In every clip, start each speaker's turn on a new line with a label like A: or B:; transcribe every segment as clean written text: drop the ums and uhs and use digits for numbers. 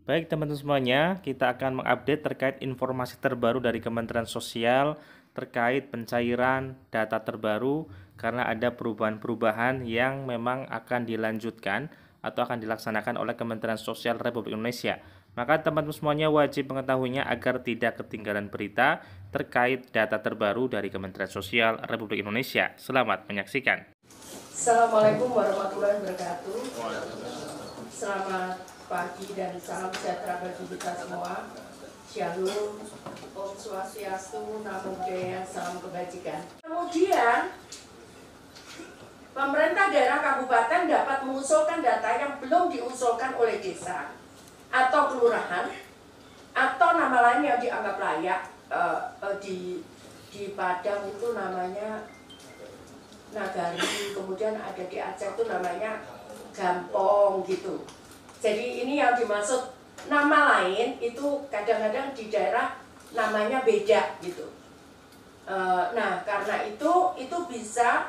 A: Baik teman-teman semuanya, kita akan mengupdate terkait informasi terbaru dari Kementerian Sosial terkait pencairan data terbaru karena ada perubahan-perubahan yang memang akan dilanjutkan atau akan dilaksanakan oleh Kementerian Sosial Republik Indonesia. Maka teman-teman semuanya wajib mengetahuinya agar tidak ketinggalan berita terkait data terbaru dari Kementerian Sosial Republik Indonesia. Selamat menyaksikan.
B: Assalamualaikum warahmatullahi wabarakatuh. Selamat pagi dan salam sejahtera bagi kita semua. Shalom, Om Swastiastu, Namo Buddhaya, salam kebajikan. Kemudian, pemerintah daerah kabupaten dapat mengusulkan data yang belum diusulkan oleh desa atau kelurahan atau nama lain yang dianggap layak. Di Padang itu namanya Nagari, kemudian ada di Aceh itu namanya Gampong gitu. Jadi ini yang dimaksud nama lain itu kadang-kadang di daerah namanya beda gitu. Nah karena itu bisa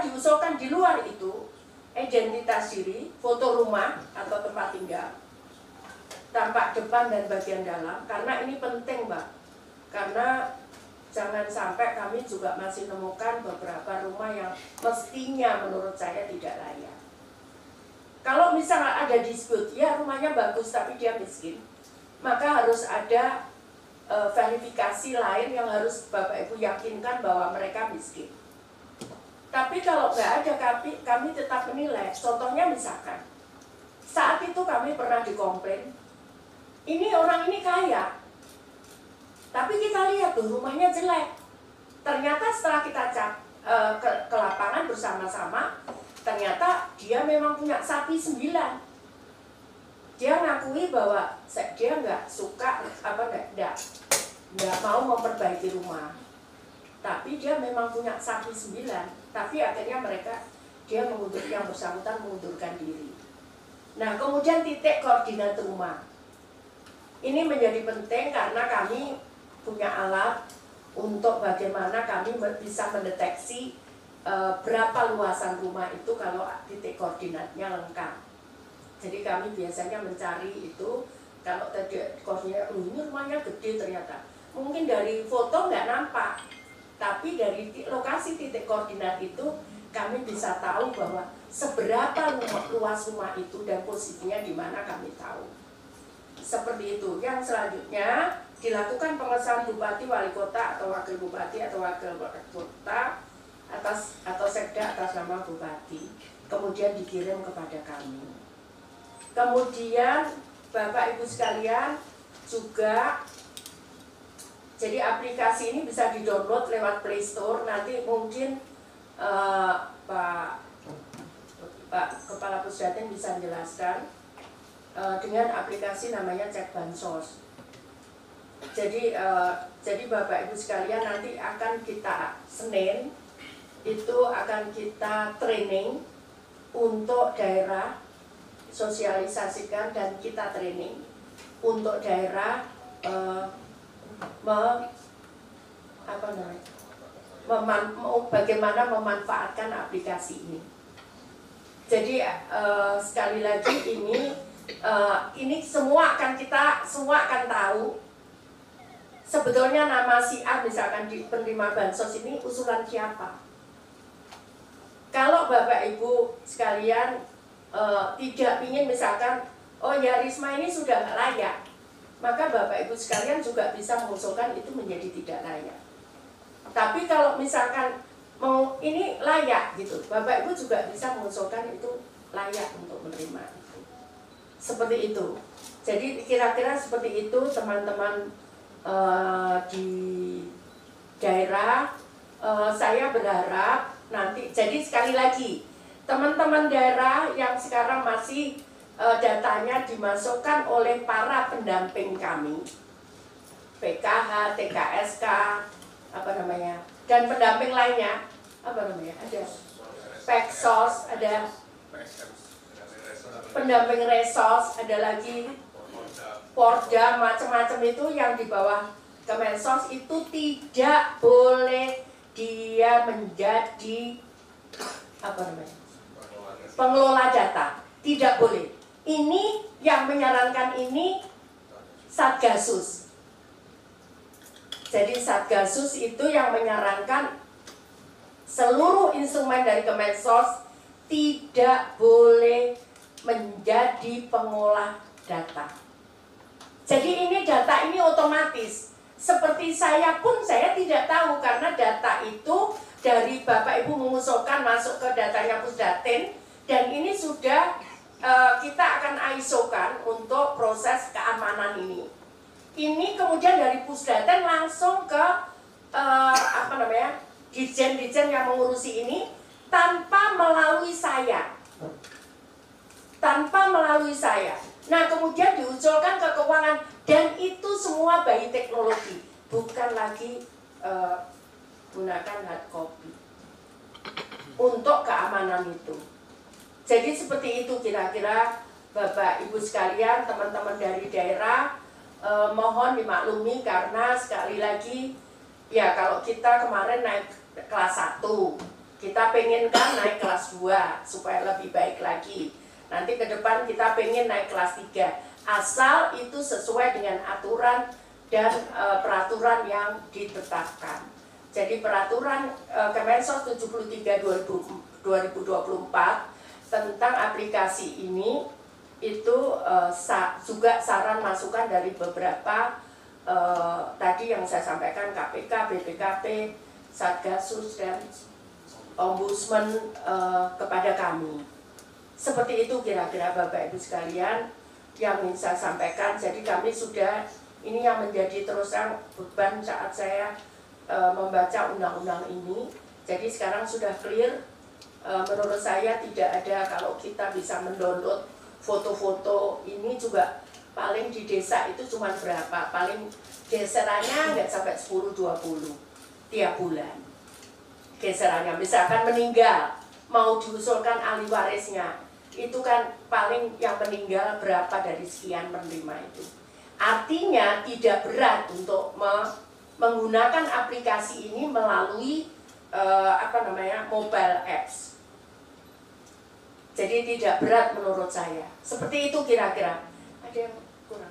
B: diusulkan di luar itu identitas diri, foto rumah atau tempat tinggal, tampak depan dan bagian dalam. Karena ini penting Mbak, karena jangan sampai kami juga masih menemukan beberapa rumah yang mestinya menurut saya tidak layak. Kalau misalnya ada dispute, ya rumahnya bagus tapi dia miskin, maka harus ada verifikasi lain yang harus Bapak Ibu yakinkan bahwa mereka miskin. Tapi kalau nggak ada, kami tetap menilai. Contohnya misalkan, saat itu kami pernah dikomplain, ini orang ini kaya, tapi kita lihat tuh rumahnya jelek. Ternyata setelah kita cek ke lapangan bersama-sama, ternyata dia memang punya sapi 9. Dia ngakui bahwa dia nggak suka nggak mau memperbaiki rumah. Tapi dia memang punya sapi 9. Tapi akhirnya dia yang bersangkutan mengundurkan diri. Nah kemudian titik koordinat rumah. Ini menjadi penting karena kami punya alat untuk bagaimana kami bisa mendeteksi berapa luasan rumah itu kalau titik koordinatnya lengkap. Jadi kami biasanya mencari itu, kalau koordinat ini rumahnya gede ternyata. Mungkin dari foto nggak nampak, tapi dari lokasi titik koordinat itu kami bisa tahu bahwa seberapa luas rumah itu dan posisinya di mana kami tahu. Seperti itu. Yang selanjutnya dilakukan pengesahan bupati, wali kota atau wakil bupati atau wakil wali kota atau sekda atas nama bupati, kemudian dikirim kepada kami. Kemudian Bapak Ibu sekalian juga, jadi aplikasi ini bisa di-download lewat Play Store. Nanti mungkin Pak Kepala Pusdatin bisa menjelaskan dengan aplikasi namanya Cek Bansos. Jadi Bapak Ibu sekalian, nanti akan kita Senin itu akan kita training untuk daerah, sosialisasikan dan kita training untuk daerah bagaimana memanfaatkan aplikasi ini. Jadi sekali lagi ini semua akan tahu. Sebetulnya nama si A misalkan di penerima bansos ini usulan siapa. Kalau Bapak Ibu sekalian tidak ingin misalkan, oh ya Risma ini sudah nggak layak, maka Bapak Ibu sekalian juga bisa mengusulkan itu menjadi tidak layak. Tapi kalau misalkan mau ini layak gitu, Bapak Ibu juga bisa mengusulkan itu layak untuk menerima itu. Seperti itu. Jadi kira-kira seperti itu teman-teman di daerah. Saya berharap nanti, jadi sekali lagi teman-teman daerah yang sekarang masih datanya dimasukkan oleh para pendamping kami, PKH, TKSK, dan pendamping lainnya, ada Peksos, ada pendamping Resos, ada lagi Porda, macam-macam itu yang di bawah Kemensos itu tidak boleh dia menjadi pengelola data, tidak boleh. Ini yang menyarankan ini Satgasus. Jadi Satgasus itu yang menyarankan seluruh instrumen dari Kemensos tidak boleh menjadi pengolah data. Jadi ini data ini otomatis. Seperti saya pun saya tidak tahu karena data itu dari Bapak Ibu mengusulkan masuk ke datanya Pusdatin dan ini sudah kita akan ISO-kan untuk proses keamanan ini. Ini kemudian dari Pusdatin langsung ke Ditjen-ditjen yang mengurusi ini tanpa melalui saya. Nah, kemudian diusulkan ke keuangan dan itu semua by teknologi, bukan lagi gunakan hard copy untuk keamanan itu. Jadi seperti itu kira-kira Bapak Ibu sekalian, teman-teman dari daerah, mohon dimaklumi karena sekali lagi ya kalau kita kemarin naik kelas 1, kita pengen kan naik kelas 2 supaya lebih baik lagi. Nanti ke depan kita pengen naik kelas 3, asal itu sesuai dengan aturan dan peraturan yang ditetapkan. Jadi peraturan Kemensos 73 2024 tentang aplikasi ini itu juga saran masukan dari beberapa tadi yang saya sampaikan, KPK, BPKP, Satgasus dan Ombudsman kepada kami. Seperti itu kira-kira Bapak Ibu sekalian yang ingin saya sampaikan. Jadi kami sudah, ini yang menjadi terus terang beban saat saya membaca undang-undang ini. Jadi sekarang sudah clear. Menurut saya tidak ada, kalau kita bisa mendownload foto-foto ini juga paling di desa itu cuma berapa, paling geserannya nggak sampai 10-20 tiap bulan geserannya. Misalkan meninggal mau diusulkan ahli warisnya, itu kan paling yang meninggal berapa dari sekian penerima itu. Artinya tidak berat untuk menggunakan aplikasi ini melalui mobile apps. Jadi tidak berat menurut saya. Seperti itu kira-kira. Ada yang kurang?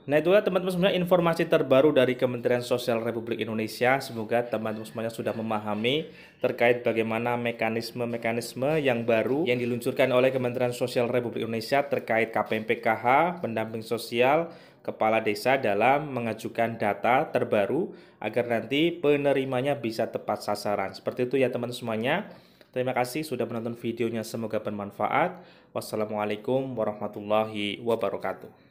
A: Nah, itulah teman-teman semuanya informasi terbaru dari Kementerian Sosial Republik Indonesia. Semoga teman-teman semuanya sudah memahami terkait bagaimana mekanisme yang baru yang diluncurkan oleh Kementerian Sosial Republik Indonesia terkait KPMPKH, pendamping sosial, kepala desa dalam mengajukan data terbaru agar nanti penerimanya bisa tepat sasaran. Seperti itu ya teman-teman semuanya. Terima kasih sudah menonton videonya, semoga bermanfaat. Wassalamualaikum warahmatullahi wabarakatuh.